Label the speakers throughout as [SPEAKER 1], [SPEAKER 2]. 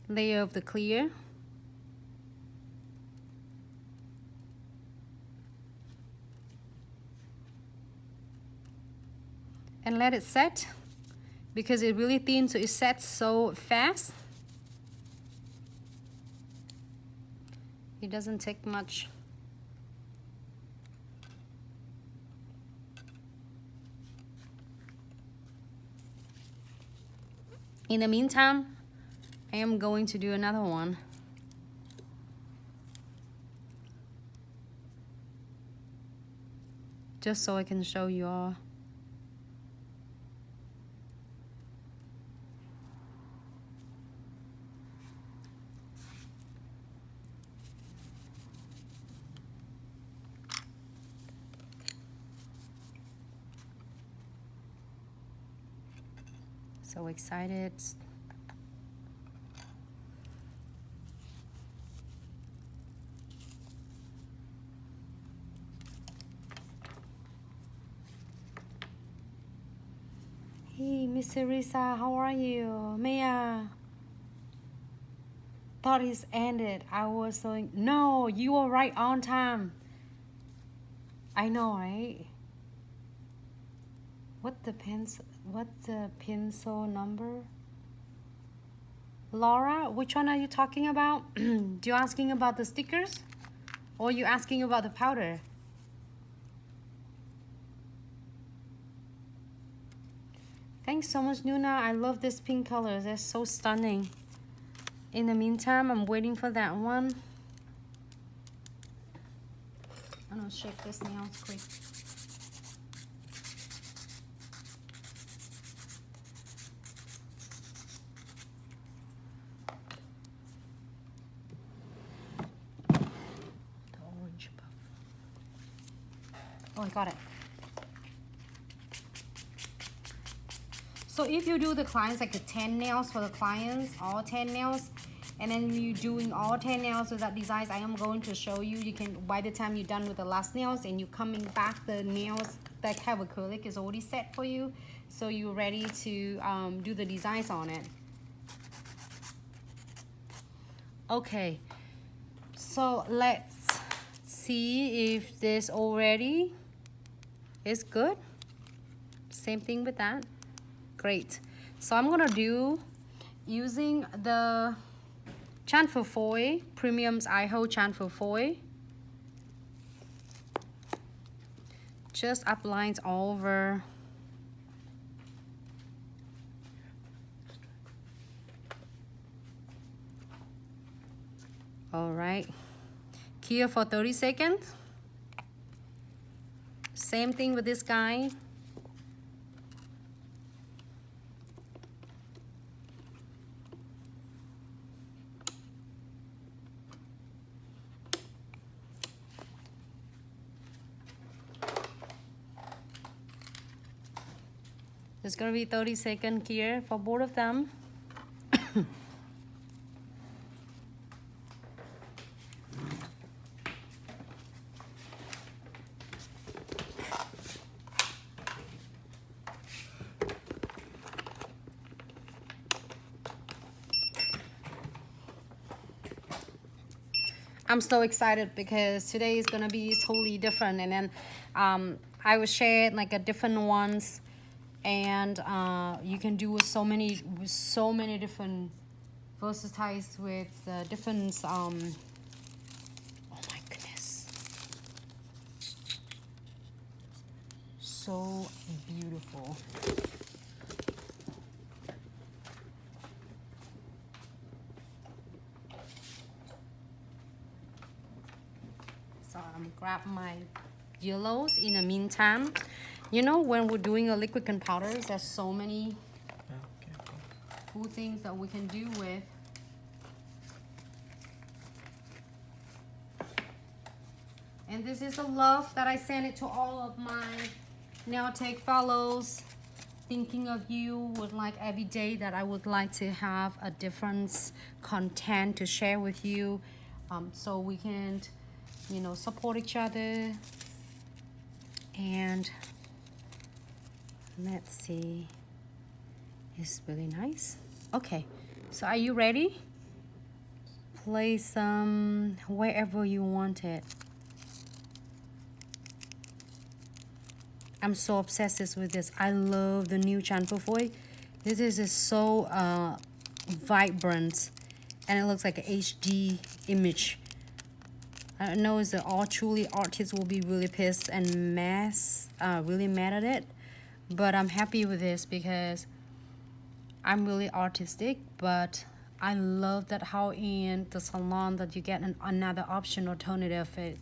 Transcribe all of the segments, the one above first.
[SPEAKER 1] layer of the clear. And let it set, because it's really thin, so it sets so fast. It doesn't take much. In the meantime, I am going to do another one. Just so I can show you all. So excited. Hey, Miss Teresa, how are you? Mia. Thought it's ended. I was so... No, you were right on time. I know, right? What's the pencil number? Laura, which one are you talking about? You asking about the stickers? Or you asking about the powder? Thanks so much, Nuna. I love this pink color. They're so stunning. In the meantime, I'm waiting for that one. I'm gonna shake this nail quick. Oh, I got it. So if you do the clients like the 10 nails for the clients, all 10 nails, and then you doing all 10 nails with that designs, I am going to show you. You can, by the time you're done with the last nails and you coming back, the nails that have acrylic is already set for you. So you're ready to do the designs on it. Okay, so let's see if this already is good. Same thing with that. Great. So I'm gonna do using the chamfer foil, Premium's iHo chamfer foil. Just up lines all over. All right. Cure for 30 seconds. Same thing with this guy. It's gonna be 30-second cure for both of them. I'm so excited because today is gonna be totally different, and then I will share like a different ones, and you can do with so many different versatiles with different oh my goodness, so beautiful. So I'm grab my yellows in the meantime. You know, when we're doing a liquid and powders, there's so many cool things that we can do with. And this is the love that I send it to all of my nail tech fellows. Thinking of you with like every day that I would like to have a different content to share with you, so we can, you know, support each other. And let's see, it's really nice. Okay, so are you ready? place some wherever you want it. I'm so obsessed with this. I love the new Chanfufoy. This is just so vibrant, and it looks like an HD image. I know is that all truly artists will be really pissed and really mad at it, but I'm happy with this because I'm really artistic, but I love that how in the salon that you get another option alternative it.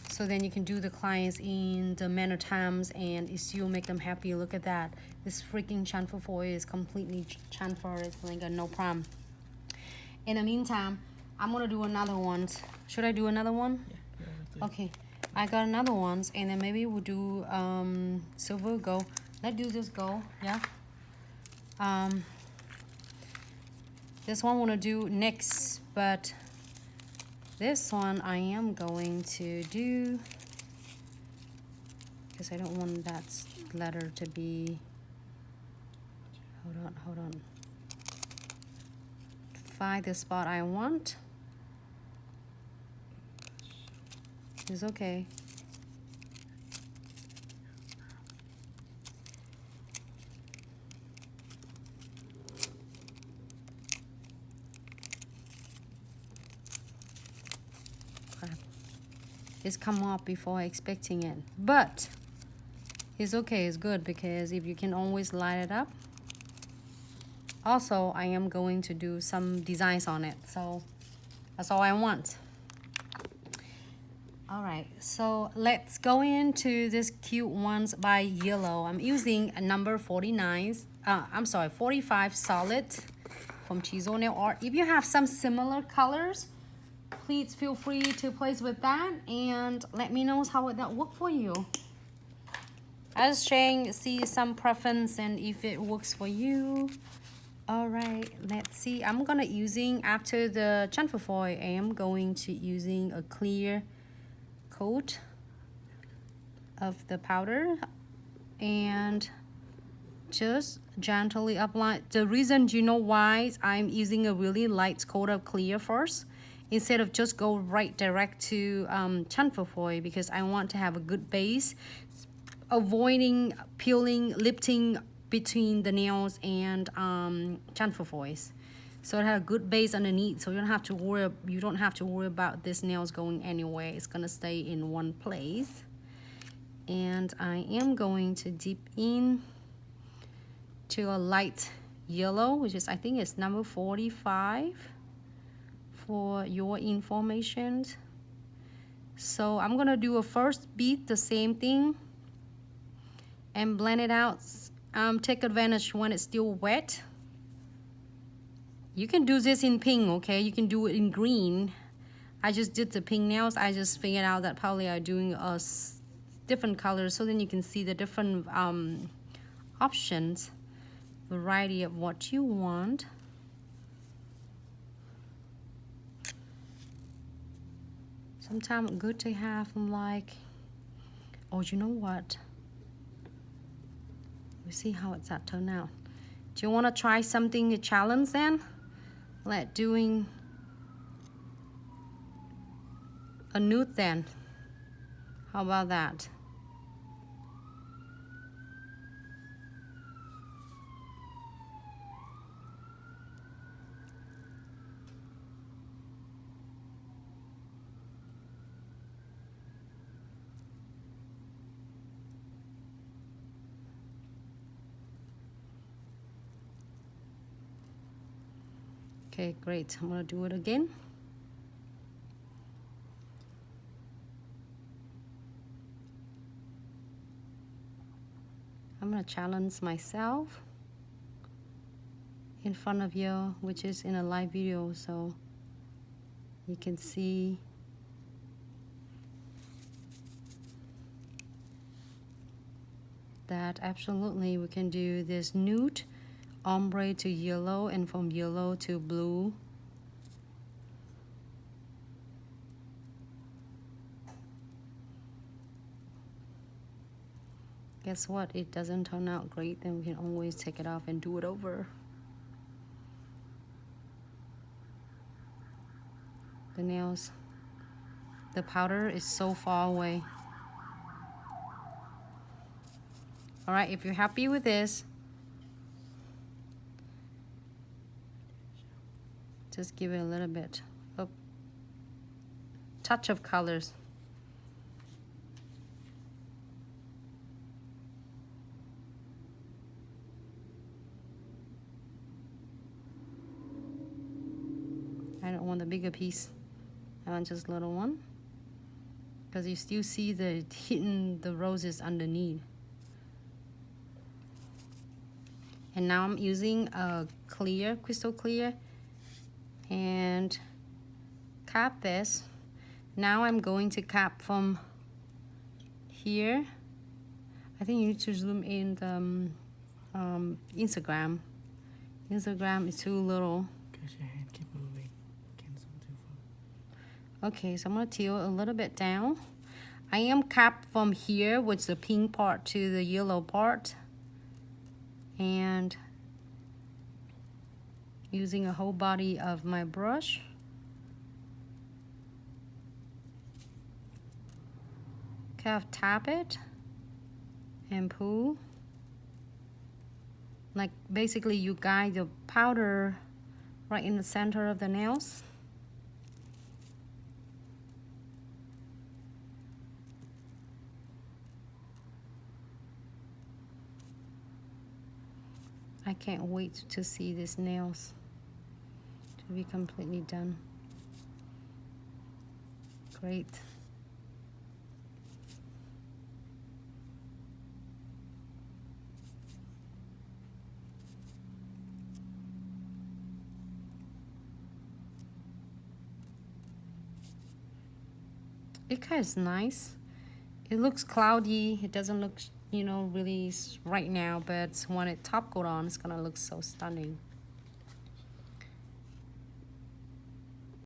[SPEAKER 1] So then you can do the clients in the manner times and it still make them happy. Look at that. This freaking Chanfufoy is completely chanfer. It's like a no problem. In the meantime, I'm gonna do another one. Should I do another one? Yeah. Okay. I got another ones, and then maybe we'll do silver gold. Let's do this gold. Yeah. This one I want to do next, but this one I am going to do because I don't want that letter to be. Hold on. Find the spot I want. It's okay. It's come up before expecting it, but it's okay, it's good because if you can always light it up. Also, I am going to do some designs on it, so that's all I want. All right, so let's go into this cute ones by Yellow. I'm using a number 45 solid from Chizo Nail Art. If you have some similar colors, please feel free to place with that and let me know how that work for you. I was trying to see some preference and if it works for you. All right, let's see. I'm gonna using after the Chanfufoy, I am going to using a clear coat of the powder and just gently apply. The reason, you know why I'm using a really light coat of clear first instead of just go right direct to Chanfufoy, because I want to have a good base, avoiding peeling, lifting between the nails and Chanfufoys. So it has a good base underneath, so you don't have to worry about this nails going anywhere. It's gonna stay in one place. And I am going to dip in to a light yellow, which is I think it's number 45 for your information. So I'm gonna do a first beat, the same thing, and blend it out. Take advantage when it's still wet. You can do this in pink, okay? You can do it in green. I just did the pink nails. I just figured out that probably I'm doing a different colors, so then you can see the different options, variety of what you want. Sometimes good to have like, oh, you know what? We see how it's that turn out. Do you want to try something a challenge then? Like doing a nude then. How about that? Okay, great. I'm gonna do it again. I'm gonna challenge myself in front of you, which is in a live video, so you can see that absolutely we can do this nude, ombre to yellow, and from yellow to blue. Guess what? It doesn't turn out great, then we can always take it off and do it over. the nails. The powder is so far away. All right, if you're happy with this, just give it a little bit of touch of colors. I don't want the bigger piece. I want just a little one, because you still see the hidden the roses underneath. And now I'm using a clear, crystal clear, and cap this. Now I'm going to cap from here. I think you need to zoom in the Instagram. Instagram is too little.
[SPEAKER 2] Because your hand keep moving. Can't zoom too far.
[SPEAKER 1] Okay, so I'm gonna tilt a little bit down. I am capped from here with the pink part to the yellow part. And using a whole body of my brush, kind of tap it and pull. Like basically you guide the powder right in the center of the nails. I can't wait to see these nails to be completely done. Great. It kind of is nice. It looks cloudy. It doesn't look, you know, really right now, but when it top coat on, it's gonna look so stunning.